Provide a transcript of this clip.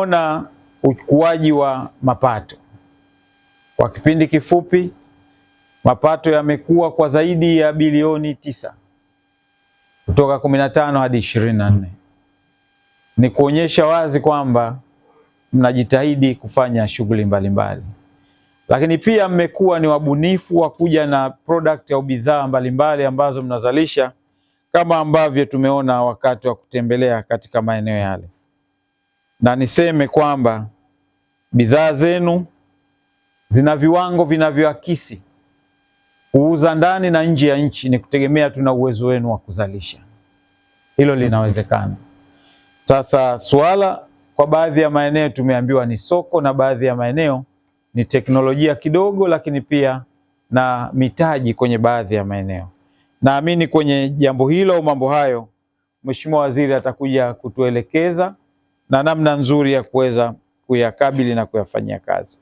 Tunaona ukuaji wa mapato kwa kipindi kifupi. Mapato yamekuwa kwa zaidi ya bilioni 9 kutoka 15 hadi 24. Ni kuonyesha wazi kwamba mnajitahidi kufanya shughuli mbalimbali, lakini pia mmekuwa ni wabunifu wa kuja na product au bidhaa mbalimbali ambazo mnazalisha, kama ambavyo tumeona wakati wa kutembelea katika maeneo yale. Na niseme kwamba bidhaa zenu zina viwango vinavyoakisi kuuza ndani na nje ya nchi. Ni kutegemea tuna uwezo wenu wa kuzalisha, hilo linawezekana. Sasa swala kwa baadhi ya maeneo tumeambiwa ni soko, na baadhi ya maeneo ni teknolojia kidogo, lakini pia na mitaji kwenye baadhi ya maeneo. Naamini kwenye jambo hilo au mambo hayo Mheshimiwa Waziri atakuja kutuelekeza na namna nzuri ya kuweza kuyakabili na kuyafanyia kazi.